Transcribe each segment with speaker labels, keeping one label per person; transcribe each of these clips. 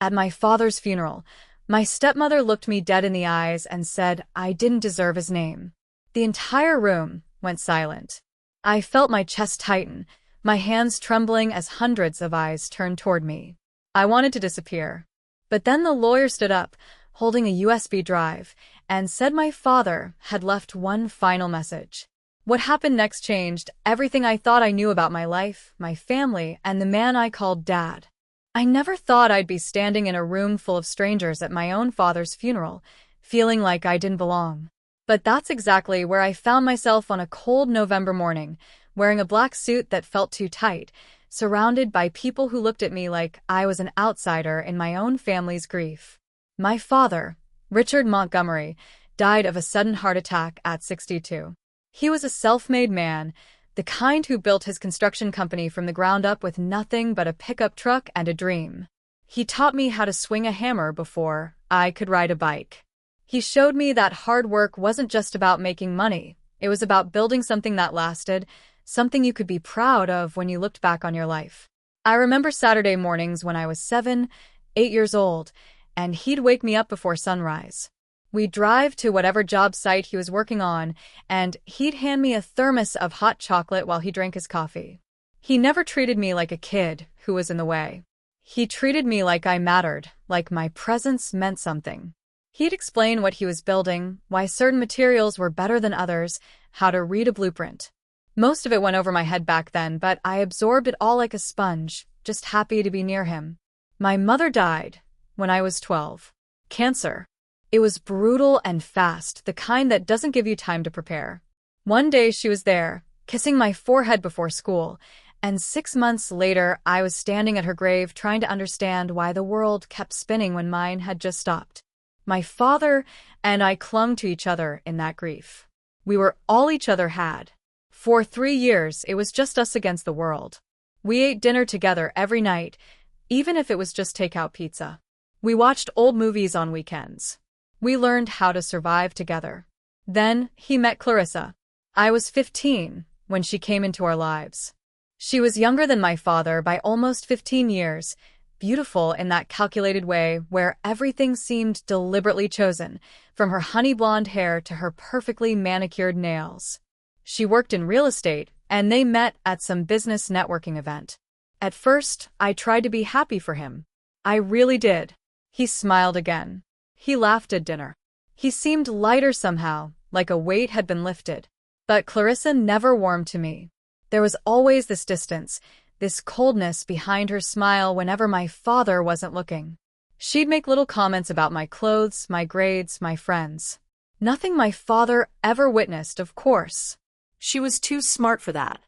Speaker 1: At my father's funeral, my stepmother looked me dead in the eyes and said I didn't deserve his name. The entire room went silent. I felt my chest tighten, my hands trembling as hundreds of eyes turned toward me. I wanted to disappear. But then the lawyer stood up, holding a USB drive, and said my father had left one final message. What happened next changed everything I thought I knew about my life, my family, and the man I called Dad. I never thought I'd be standing in a room full of strangers at my own father's funeral, feeling like I didn't belong. But that's exactly where I found myself on a cold November morning, wearing a black suit that felt too tight, surrounded by people who looked at me like I was an outsider in my own family's grief. My father, Richard Montgomery, died of a sudden heart attack at 62. He was a self-made man, the kind who built his construction company from the ground up with nothing but a pickup truck and a dream. He taught me how to swing a hammer before I could ride a bike. He showed me that hard work wasn't just about making money. It was about building something that lasted, something you could be proud of when you looked back on your life. I remember Saturday mornings when I was 7, 8 years old, and he'd wake me up before sunrise. We'd drive to whatever job site he was working on, and he'd hand me a thermos of hot chocolate while he drank his coffee. He never treated me like a kid who was in the way. He treated me like I mattered, like my presence meant something. He'd explain what he was building, why certain materials were better than others, how to read a blueprint. Most of it went over my head back then, but I absorbed it all like a sponge, just happy to be near him. My mother died when I was 12. Cancer. It was brutal and fast, the kind that doesn't give you time to prepare. One day she was there, kissing my forehead before school, and 6 months later I was standing at her grave trying to understand why the world kept spinning when mine had just stopped. My father and I clung to each other in that grief. We were all each other had. For 3 years, it was just us against the world. We ate dinner together every night, even if it was just takeout pizza. We watched old movies on weekends. We learned how to survive together. Then he met Clarissa. I was 15 when she came into our lives. She was younger than my father by almost 15 years, beautiful in that calculated way where everything seemed deliberately chosen, from her honey blonde hair to her perfectly manicured nails. She worked in real estate, and they met at some business networking event. At first, I tried to be happy for him. I really did. He smiled again. He laughed at dinner. He seemed lighter somehow, like a weight had been lifted. But Clarissa never warmed to me. There was always this distance, this coldness behind her smile whenever my father wasn't looking. She'd make little comments about my clothes, my grades, my friends. Nothing my father ever witnessed, of course.
Speaker 2: She was too smart for that.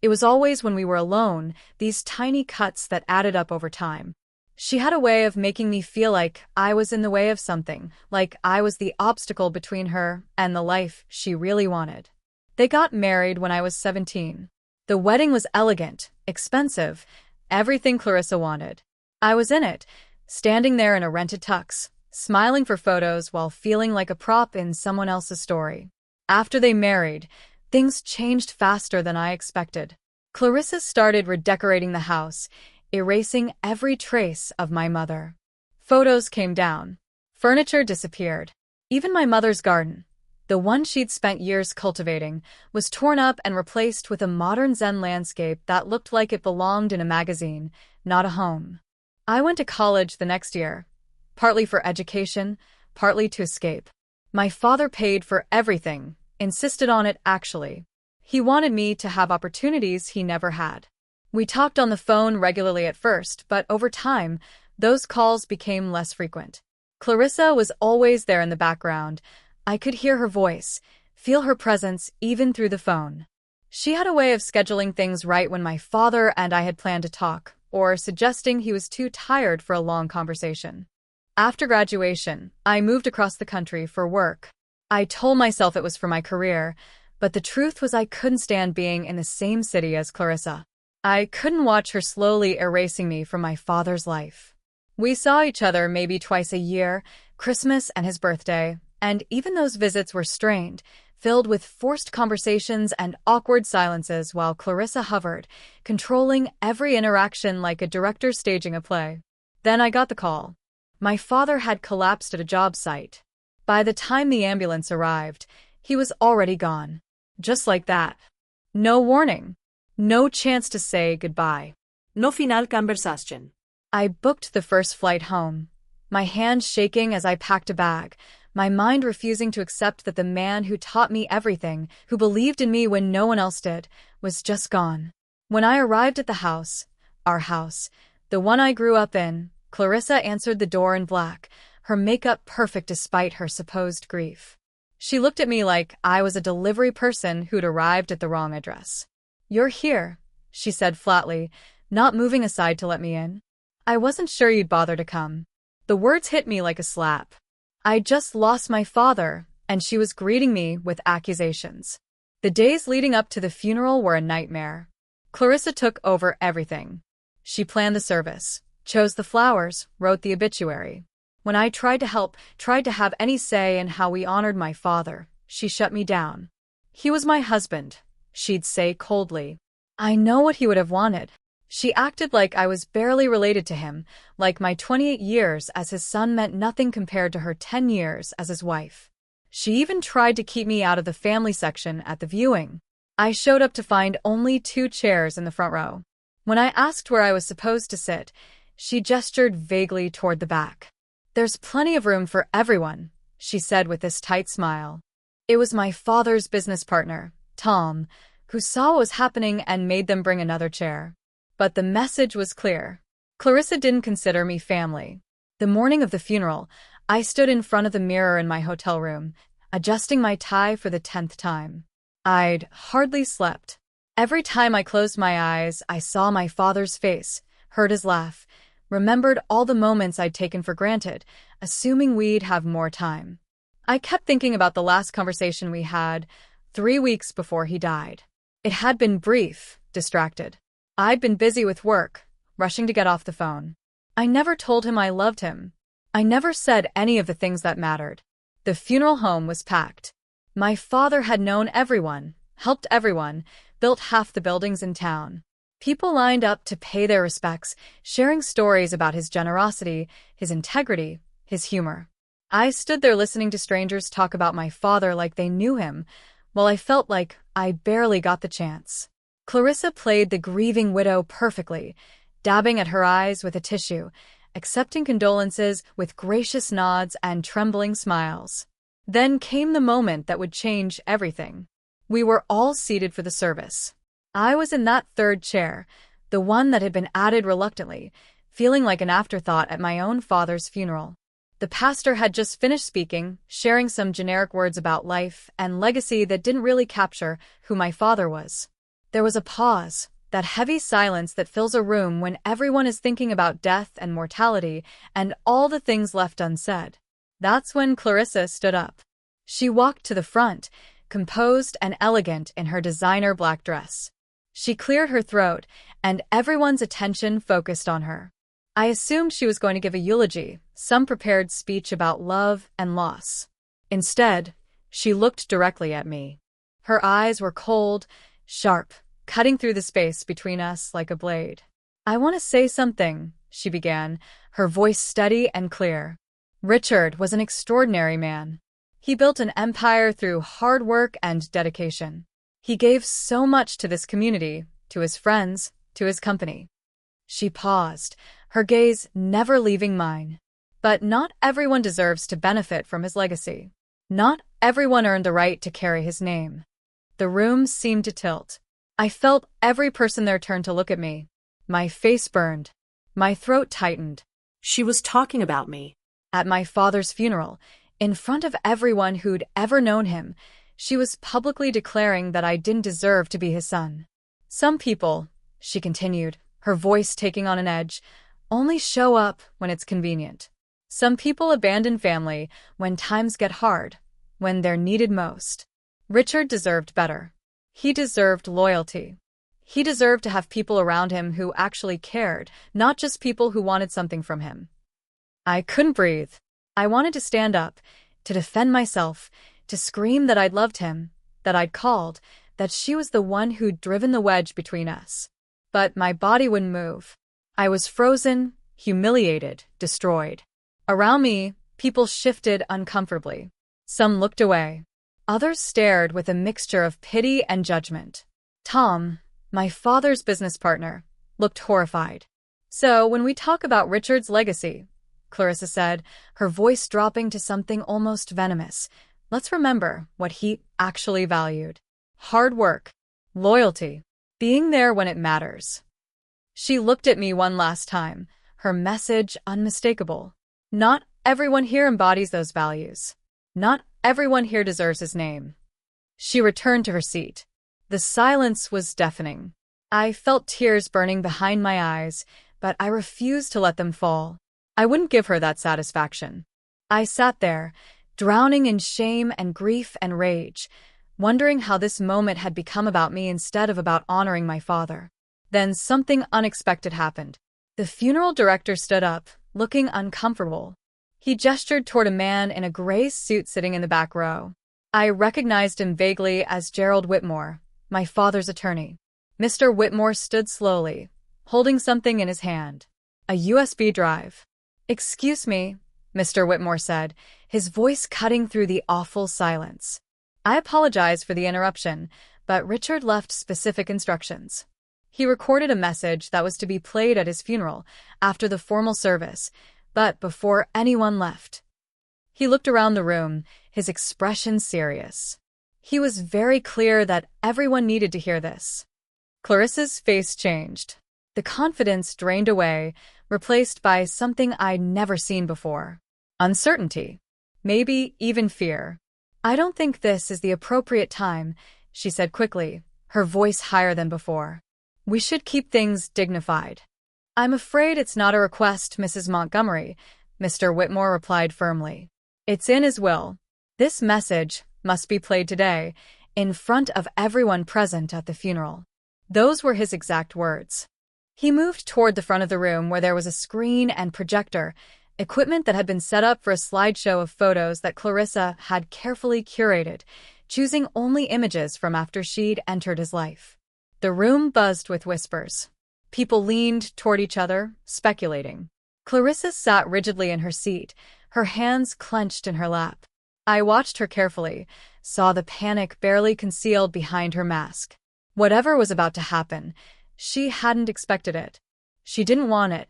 Speaker 1: It was always when we were alone, these tiny cuts that added up over time. She had a way of making me feel like I was in the way of something, like I was the obstacle between her and the life she really wanted. They got married when I was 17. The wedding was elegant, expensive, everything Clarissa wanted. I was in it, standing there in a rented tux, smiling for photos while feeling like a prop in someone else's story. After they married, things changed faster than I expected. Clarissa started redecorating the house, erasing every trace of my mother. Photos came down. Furniture disappeared. Even my mother's garden, the one she'd spent years cultivating, was torn up and replaced with a modern Zen landscape that looked like it belonged in a magazine, not a home. I went to college the next year, partly for education, partly to escape. My father paid for everything, insisted on it actually. He wanted me to have opportunities he never had. We talked on the phone regularly at first, but over time, those calls became less frequent. Clarissa was always there in the background. I could hear her voice, feel her presence even through the phone. She had a way of scheduling things right when my father and I had planned to talk, or suggesting he was too tired for a long conversation. After graduation, I moved across the country for work. I told myself it was for my career, but the truth was I couldn't stand being in the same city as Clarissa. I couldn't watch her slowly erasing me from my father's life. We saw each other maybe twice a year, Christmas and his birthday, and even those visits were strained, filled with forced conversations and awkward silences while Clarissa hovered, controlling every interaction like a director staging a play. Then I got the call. My father had collapsed at a job site. By the time the ambulance arrived, he was already gone. Just like that. No warning. No chance to say goodbye.
Speaker 2: No final conversation.
Speaker 1: I booked the first flight home, my hands shaking as I packed a bag, my mind refusing to accept that the man who taught me everything, who believed in me when no one else did, was just gone. When I arrived at the house, our house, the one I grew up in, Clarissa answered the door in black, her makeup perfect despite her supposed grief. She looked at me like I was a delivery person who'd arrived at the wrong address. "You're here," she said flatly, not moving aside to let me in. "I wasn't sure you'd bother to come." The words hit me like a slap. I just lost my father, and she was greeting me with accusations. The days leading up to the funeral were a nightmare. Clarissa took over everything. She planned the service, chose the flowers, wrote the obituary. When I tried to help, tried to have any say in how we honored my father, she shut me down. "He was my husband," she'd say coldly. "I know what he would have wanted." She acted like I was barely related to him, like my 28 years as his son meant nothing compared to her 10 years as his wife. She even tried to keep me out of the family section at the viewing. I showed up to find only 2 chairs in the front row. When I asked where I was supposed to sit, she gestured vaguely toward the back. "There's plenty of room for everyone," she said with this tight smile. It was my father's business partner, Tom, who saw what was happening and made them bring another chair. But the message was clear. Clarissa didn't consider me family. The morning of the funeral, I stood in front of the mirror in my hotel room, adjusting my tie for the 10th time. I'd hardly slept. Every time I closed my eyes, I saw my father's face, heard his laugh, remembered all the moments I'd taken for granted, assuming we'd have more time. I kept thinking about the last conversation we had, 3 weeks before he died. It had been brief, distracted. I'd been busy with work, rushing to get off the phone. I never told him I loved him. I never said any of the things that mattered. The funeral home was packed. My father had known everyone, helped everyone, built half the buildings in town. People lined up to pay their respects, sharing stories about his generosity, his integrity, his humor. I stood there listening to strangers talk about my father like they knew him, while I felt like I barely got the chance. Clarissa played the grieving widow perfectly, dabbing at her eyes with a tissue, accepting condolences with gracious nods and trembling smiles. Then came the moment that would change everything. We were all seated for the service. I was in that 3rd chair, the one that had been added reluctantly, feeling like an afterthought at my own father's funeral. The pastor had just finished speaking, sharing some generic words about life and legacy that didn't really capture who my father was. There was a pause, that heavy silence that fills a room when everyone is thinking about death and mortality and all the things left unsaid. That's when Clarissa stood up. She walked to the front, composed and elegant in her designer black dress. She cleared her throat, and everyone's attention focused on her. I assumed she was going to give a eulogy, some prepared speech about love and loss. Instead, she looked directly at me. Her eyes were cold, sharp, cutting through the space between us like a blade. "I want to say something," she began, her voice steady and clear. "Richard was an extraordinary man. He built an empire through hard work and dedication. He gave so much to this community, to his friends, to his company." She paused, her gaze never leaving mine. But not everyone deserves to benefit from his legacy. Not everyone earned the right to carry his name. The room seemed to tilt. I felt every person there turn to look at me. My face burned. My throat tightened.
Speaker 2: She was talking about me.
Speaker 1: At my father's funeral, in front of everyone who'd ever known him, she was publicly declaring that I didn't deserve to be his son. "Some people," she continued, her voice taking on an edge, "only show up when it's convenient. Some people abandon family when times get hard, when they're needed most. Richard deserved better. He deserved loyalty. He deserved to have people around him who actually cared, not just people who wanted something from him." I couldn't breathe. I wanted to stand up, to defend myself, to scream that I'd loved him, that I'd called, that she was the one who'd driven the wedge between us. But my body wouldn't move. I was frozen, humiliated, destroyed. Around me, people shifted uncomfortably. Some looked away. Others stared with a mixture of pity and judgment. Tom, my father's business partner, looked horrified. So, when we talk about Richard's legacy, Clarissa said, her voice dropping to something almost venomous, let's remember what he actually valued. Hard work, loyalty, being there when it matters. She looked at me one last time, her message unmistakable. Not everyone here embodies those values. Not everyone here deserves his name. She returned to her seat. The silence was deafening. I felt tears burning behind my eyes, but I refused to let them fall. I wouldn't give her that satisfaction. I sat there, drowning in shame and grief and rage, wondering how this moment had become about me instead of about honoring my father. Then something unexpected happened. The funeral director stood up, looking uncomfortable. He gestured toward a man in a gray suit sitting in the back row. I recognized him vaguely as Gerald Whitmore, my father's attorney. Mr. Whitmore stood slowly, holding something in his hand. A USB drive. "Excuse me," Mr. Whitmore said, his voice cutting through the awful silence. "I apologize for the interruption, but Richard left specific instructions." He recorded a message that was to be played at his funeral after the formal service, but before anyone left. He looked around the room, his expression serious. He was very clear that everyone needed to hear this. Clarissa's face changed. The confidence drained away, replaced by something I'd never seen before. Uncertainty. Maybe even fear. "I don't think this is the appropriate time," she said quickly, her voice higher than before. "We should keep things dignified." "I'm afraid it's not a request, Mrs. Montgomery," Mr. Whitmore replied firmly. "It's in his will. This message must be played today, in front of everyone present at the funeral." Those were his exact words. He moved toward the front of the room where there was a screen and projector, equipment that had been set up for a slideshow of photos that Clarissa had carefully curated, choosing only images from after she'd entered his life. The room buzzed with whispers. People leaned toward each other, speculating. Clarissa sat rigidly in her seat, her hands clenched in her lap. I watched her carefully, saw the panic barely concealed behind her mask. Whatever was about to happen, she hadn't expected it. She didn't want it.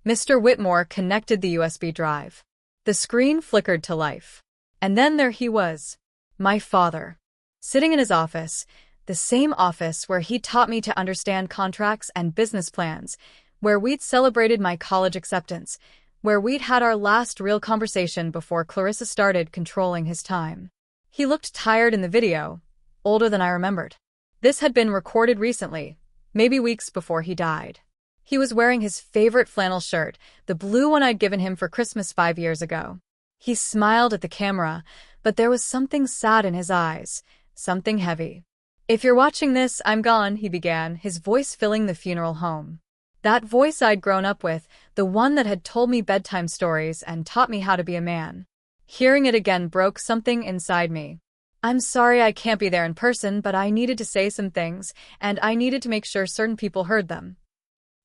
Speaker 1: Mr. Whitmore connected the USB drive. The screen flickered to life. And then there he was, my father, sitting in his office, the same office where he taught me to understand contracts and business plans, where we'd celebrated my college acceptance, where we'd had our last real conversation before Clarissa started controlling his time. He looked tired in the video, older than I remembered. This had been recorded recently, maybe weeks before he died. He was wearing his favorite flannel shirt, the blue one I'd given him for Christmas 5 years ago. He smiled at the camera, but there was something sad in his eyes, something heavy. "If you're watching this, I'm gone," he began, his voice filling the funeral home. That voice I'd grown up with, the one that had told me bedtime stories and taught me how to be a man. Hearing it again broke something inside me. "I'm sorry I can't be there in person, but I needed to say some things, and I needed to make sure certain people heard them."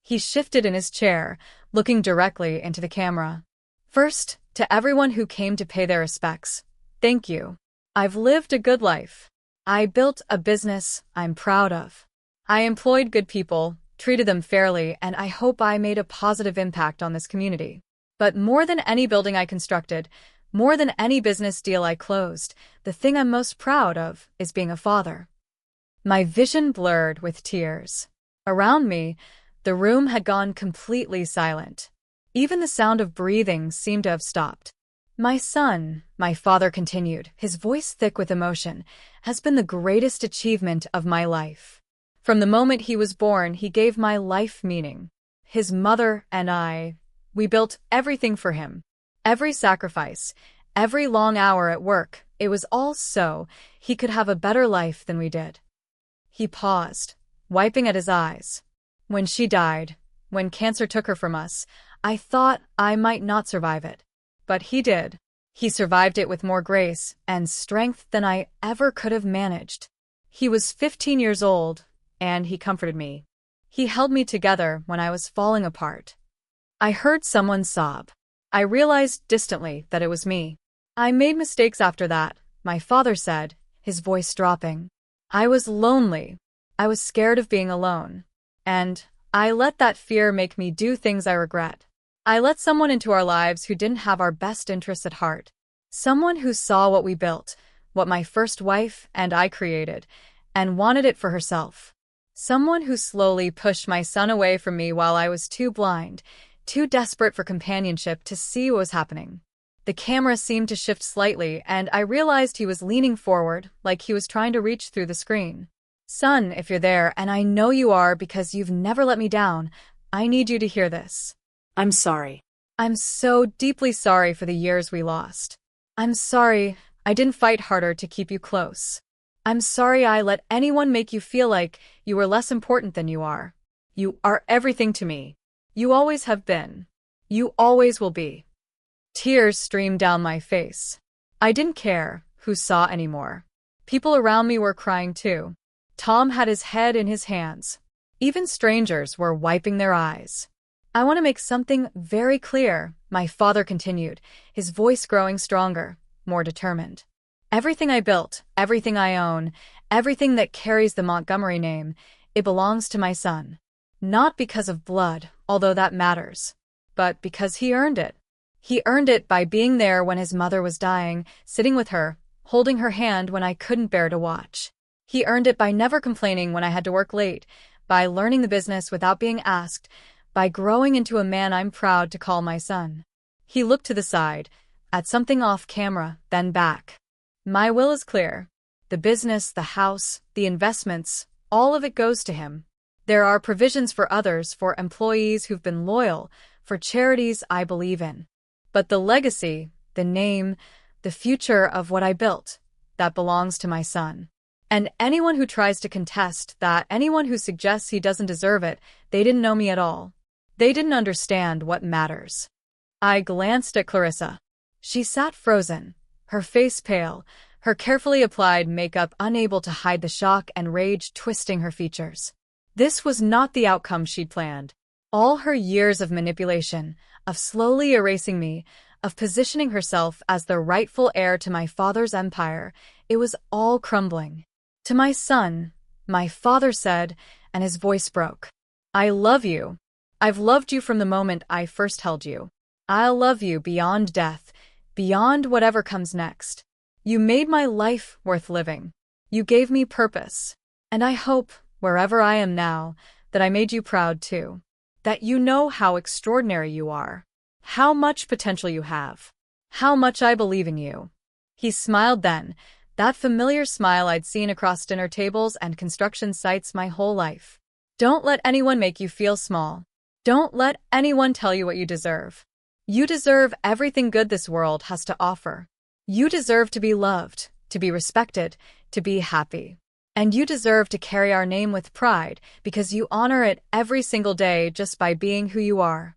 Speaker 1: He shifted in his chair, looking directly into the camera. "First, to everyone who came to pay their respects, thank you. I've lived a good life. I built a business I'm proud of. I employed good people, treated them fairly, and I hope I made a positive impact on this community. But more than any building I constructed, more than any business deal I closed, the thing I'm most proud of is being a father." My vision blurred with tears. Around me, the room had gone completely silent. Even the sound of breathing seemed to have stopped. "My son," my father continued, his voice thick with emotion, "has been the greatest achievement of my life. From the moment he was born, he gave my life meaning. His mother and I, we built everything for him. Every sacrifice, every long hour at work, it was all so he could have a better life than we did." He paused, wiping at his eyes. "When she died, when cancer took her from us, I thought I might not survive it. But he did. He survived it with more grace and strength than I ever could have managed. He was 15 years old, and he comforted me. He held me together when I was falling apart." I heard someone sob. I realized distantly that it was me. I made mistakes after that, my father said, his voice dropping. I was lonely. I was scared of being alone. And I let that fear make me do things I regret. I let someone into our lives who didn't have our best interests at heart. Someone who saw what we built, what my first wife and I created, and wanted it for herself. Someone who slowly pushed my son away from me while I was too blind, too desperate for companionship to see what was happening. The camera seemed to shift slightly, and I realized he was leaning forward, like he was trying to reach through the screen. Son, if you're there, and I know you are because you've never let me down, I need you to hear this.
Speaker 2: I'm sorry.
Speaker 1: I'm so deeply sorry for the years we lost. I'm sorry I didn't fight harder to keep you close. I'm sorry I let anyone make you feel like you were less important than you are. You are everything to me. You always have been. You always will be. Tears streamed down my face. I didn't care who saw anymore. People around me were crying too. Tom had his head in his hands. Even strangers were wiping their eyes. I want to make something very clear, my father continued, his voice growing stronger, more determined. Everything I built, everything I own, everything that carries the Montgomery name, it belongs to my son. Not because of blood, although that matters, but because he earned it. He earned it by being there when his mother was dying, sitting with her, holding her hand when I couldn't bear to watch. He earned it by never complaining when I had to work late, by learning the business without being asked, by growing into a man I'm proud to call my son. He looked to the side, at something off camera, then back. My will is clear. The business, the house, the investments, all of it goes to him. There are provisions for others, for employees who've been loyal, for charities I believe in. But the legacy, the name, the future of what I built, that belongs to my son. And anyone who tries to contest that, anyone who suggests he doesn't deserve it, they didn't know me at all. They didn't understand what matters. I glanced at Clarissa. She sat frozen, her face pale, her carefully applied makeup unable to hide the shock and rage twisting her features. This was not the outcome she'd planned. All her years of manipulation, of slowly erasing me, of positioning herself as the rightful heir to my father's empire, it was all crumbling. To my son, my father said, and his voice broke. I love you. I've loved you from the moment I first held you. I'll love you beyond death, beyond whatever comes next. You made my life worth living. You gave me purpose. And I hope, wherever I am now, that I made you proud too. That you know how extraordinary you are. How much potential you have. How much I believe in you. He smiled then, that familiar smile I'd seen across dinner tables and construction sites my whole life. Don't let anyone make you feel small. Don't let anyone tell you what you deserve. You deserve everything good this world has to offer. You deserve to be loved, to be respected, to be happy. And you deserve to carry our name with pride because you honor it every single day just by being who you are.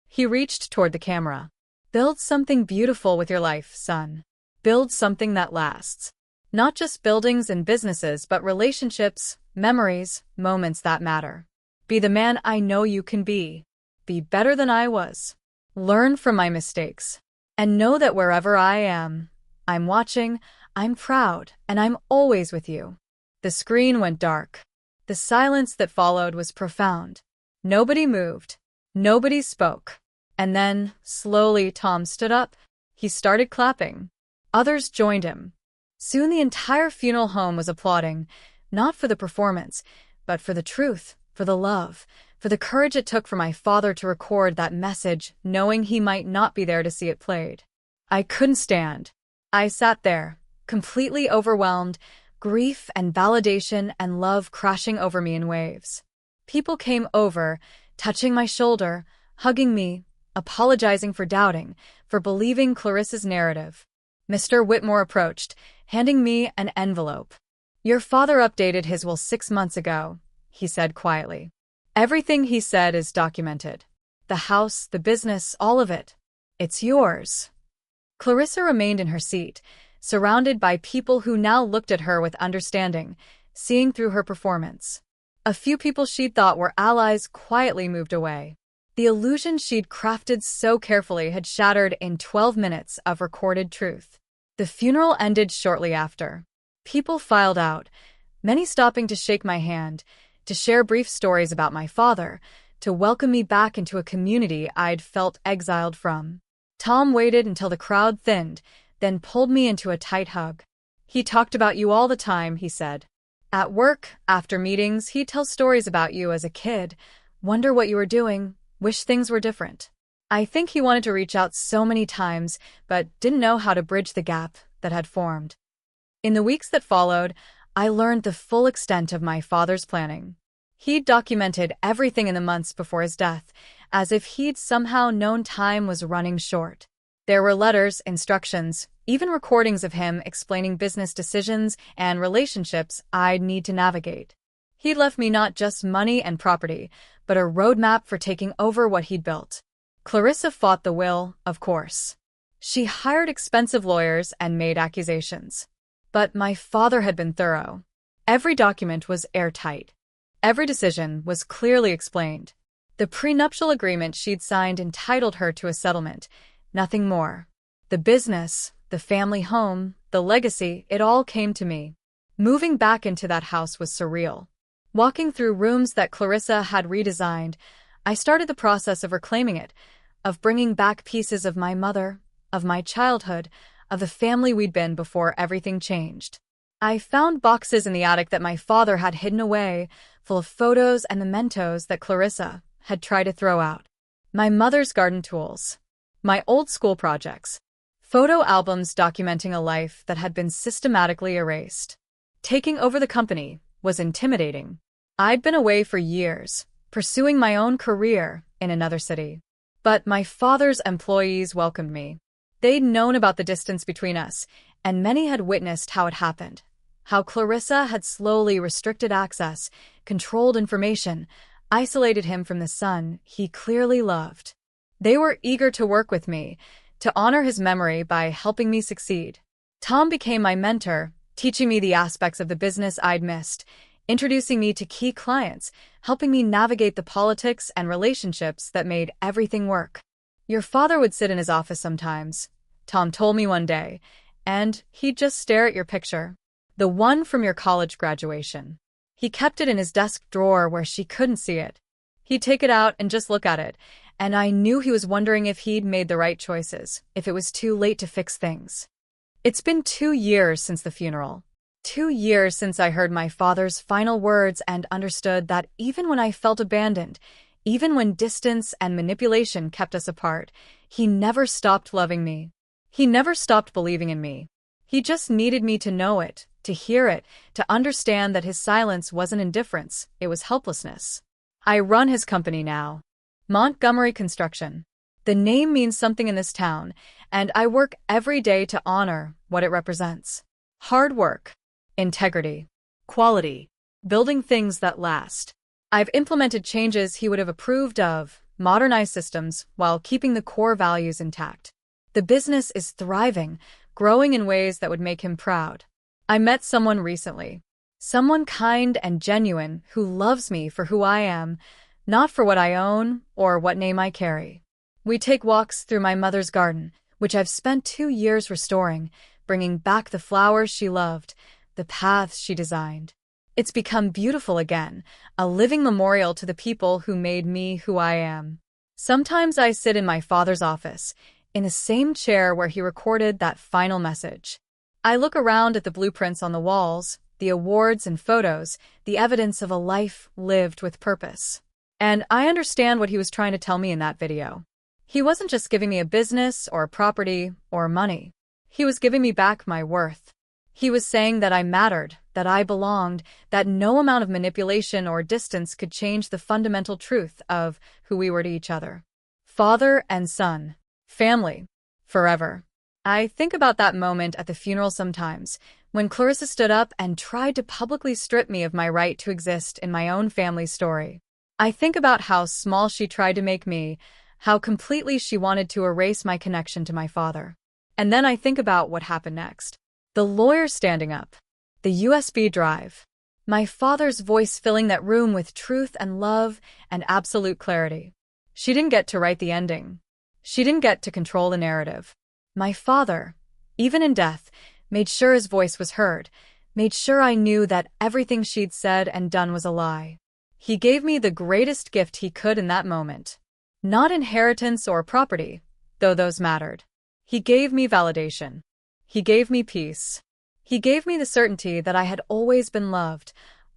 Speaker 1: He reached toward the camera. Build something beautiful with your life, son. Build something that lasts. Not just buildings and businesses, but relationships, memories, moments that matter. Be the man I know you can be. Be better than I was. Learn from my mistakes. And know that wherever I am, I'm watching, I'm proud, and I'm always with you. The screen went dark. The silence that followed was profound. Nobody moved. Nobody spoke. And then, slowly, Tom stood up. He started clapping. Others joined him. Soon the entire funeral home was applauding, not for the performance, but for the truth, for the love, for the courage it took for my father to record that message, knowing he might not be there to see it played. I couldn't stand. I sat there, completely overwhelmed, grief and validation and love crashing over me in waves. People came over, touching my shoulder, hugging me, apologizing for doubting, for believing Clarissa's narrative. Mr. Whitmore approached, handing me an envelope. Your father updated his will 6 months ago, he said quietly. Everything he said is documented. The house, the business, all of it. It's yours. Clarissa remained in her seat, surrounded by people who now looked at her with understanding, seeing through her performance. A few people she'd thought were allies quietly moved away. The illusion she'd crafted so carefully had shattered in 12 minutes of recorded truth. The funeral ended shortly after. People filed out, many stopping to shake my hand, to share brief stories about my father, to welcome me back into a community I'd felt exiled from. Tom waited until the crowd thinned, then pulled me into a tight hug. "He talked about you all the time," he said. "At work, after meetings, he'd tell stories about you as a kid, wonder what you were doing, wish things were different." I think he wanted to reach out so many times, but didn't know how to bridge the gap that had formed. In the weeks that followed, I learned the full extent of my father's planning. He'd documented everything in the months before his death, as if he'd somehow known time was running short. There were letters, instructions, even recordings of him explaining business decisions and relationships I'd need to navigate. He'd left me not just money and property, but a roadmap for taking over what he'd built. Clarissa fought the will, of course. She hired expensive lawyers and made accusations. But my father had been thorough. Every document was airtight. Every decision was clearly explained. The prenuptial agreement she'd signed entitled her to a settlement, nothing more. The business, the family home, the legacy, it all came to me. Moving back into that house was surreal. Walking through rooms that Clarissa had redesigned, I started the process of reclaiming it, of bringing back pieces of my mother, of my childhood, of the family we'd been before everything changed. I found boxes in the attic that my father had hidden away, full of photos and mementos that Clarissa had tried to throw out. My mother's garden tools, my old school projects, photo albums documenting a life that had been systematically erased. Taking over the company was intimidating. I'd been away for years, pursuing my own career in another city. But my father's employees welcomed me. They'd known about the distance between us, and many had witnessed how it happened. How Clarissa had slowly restricted access, controlled information, isolated him from the son he clearly loved. They were eager to work with me, to honor his memory by helping me succeed. Tom became my mentor, teaching me the aspects of the business I'd missed, introducing me to key clients, helping me navigate the politics and relationships that made everything work. "Your father would sit in his office sometimes," Tom told me one day, "and he'd just stare at your picture. The one from your college graduation. He kept it in his desk drawer where she couldn't see it. He'd take it out and just look at it, and I knew he was wondering if he'd made the right choices, if it was too late to fix things." It's been 2 years since the funeral. 2 years since I heard my father's final words and understood that even when I felt abandoned, even when distance and manipulation kept us apart, he never stopped loving me. He never stopped believing in me. He just needed me to know it, to hear it, to understand that his silence wasn't indifference, it was helplessness. I run his company now. Montgomery Construction. The name means something in this town, and I work every day to honor what it represents. Hard work, integrity, quality, building things that last. I've implemented changes he would have approved of, modernized systems, while keeping the core values intact. The business is thriving, growing in ways that would make him proud. I met someone recently. Someone kind and genuine who loves me for who I am, not for what I own or what name I carry. We take walks through my mother's garden, which I've spent 2 years restoring, bringing back the flowers she loved, the paths she designed. It's become beautiful again, a living memorial to the people who made me who I am. Sometimes I sit in my father's office, in the same chair where he recorded that final message. I look around at the blueprints on the walls, the awards and photos, the evidence of a life lived with purpose. And I understand what he was trying to tell me in that video. He wasn't just giving me a business or a property or money. He was giving me back my worth. He was saying that I mattered, that I belonged, that no amount of manipulation or distance could change the fundamental truth of who we were to each other. Father and son. Family. Forever. I think about that moment at the funeral sometimes, when Clarissa stood up and tried to publicly strip me of my right to exist in my own family story. I think about how small she tried to make me, how completely she wanted to erase my connection to my father. And then I think about what happened next. The lawyer standing up. The USB drive. My father's voice filling that room with truth and love and absolute clarity. She didn't get to write the ending. She didn't get to control the narrative. My father, even in death, made sure his voice was heard, made sure I knew that everything she'd said and done was a lie. He gave me the greatest gift he could in that moment. Not inheritance or property, though those mattered. He gave me validation. He gave me peace. He gave me the certainty that I had always been loved,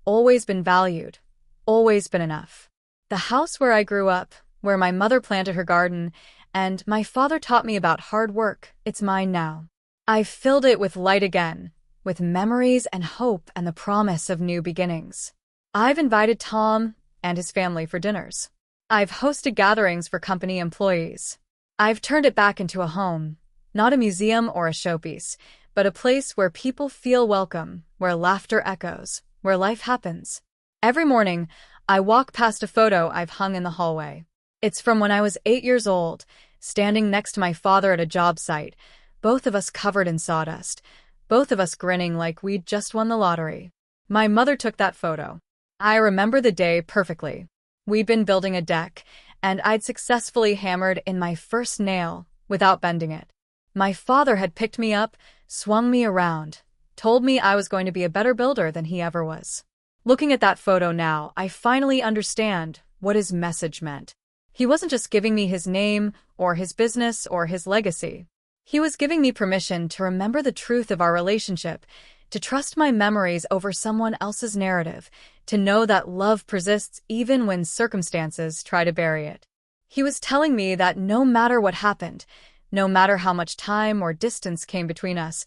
Speaker 1: always been valued, always been enough. The house where I grew up, where my mother planted her garden, and my father taught me about hard work, it's mine now. I've filled it with light again, with memories and hope and the promise of new beginnings. I've invited Tom and his family for dinners. I've hosted gatherings for company employees. I've turned it back into a home, not a museum or a showpiece, but a place where people feel welcome, where laughter echoes, where life happens. Every morning, I walk past a photo I've hung in the hallway. It's from when I was 8 years old, standing next to my father at a job site, both of us covered in sawdust, both of us grinning like we'd just won the lottery. My mother took that photo. I remember the day perfectly. We'd been building a deck, and I'd successfully hammered in my first nail without bending it. My father had picked me up, swung me around, told me I was going to be a better builder than he ever was. Looking at that photo now, I finally understand what his message meant. He wasn't just giving me his name, or his business, or his legacy. He was giving me permission to remember the truth of our relationship, to trust my memories over someone else's narrative, to know that love persists even when circumstances try to bury it. He was telling me that no matter what happened, no matter how much time or distance came between us,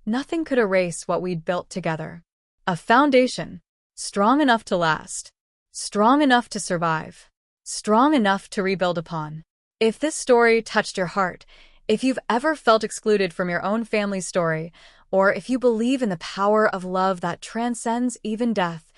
Speaker 1: nothing could erase what we'd built together. A foundation, strong enough to last, strong enough to survive, strong enough to rebuild upon. If this story touched your heart, if you've ever felt excluded from your own family story, or if you believe in the power of love that transcends even death,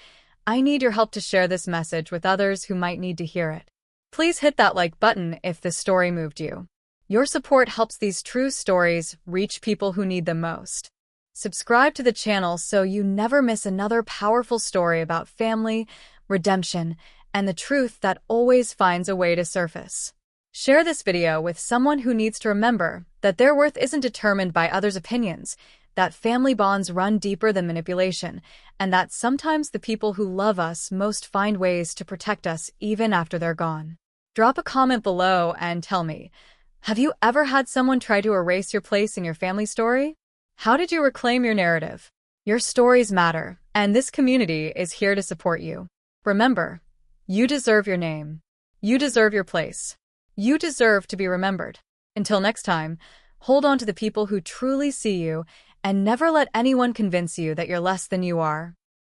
Speaker 1: I need your help to share this message with others who might need to hear it. Please hit that like button if this story moved you. Your support helps these true stories reach people who need them most. Subscribe to the channel so you never miss another powerful story about family, redemption, and the truth that always finds a way to surface. Share this video with someone who needs to remember that their worth isn't determined by others' opinions, that family bonds run deeper than manipulation, and that sometimes the people who love us most find ways to protect us even after they're gone. Drop a comment below and tell me, have you ever had someone try to erase your place in your family story? How did you reclaim your narrative? Your stories matter, and this community is here to support you. Remember, you deserve your name. You deserve your place. You deserve to be remembered. Until next time, hold on to the people who truly see you, and never let anyone convince you that you're less than you are.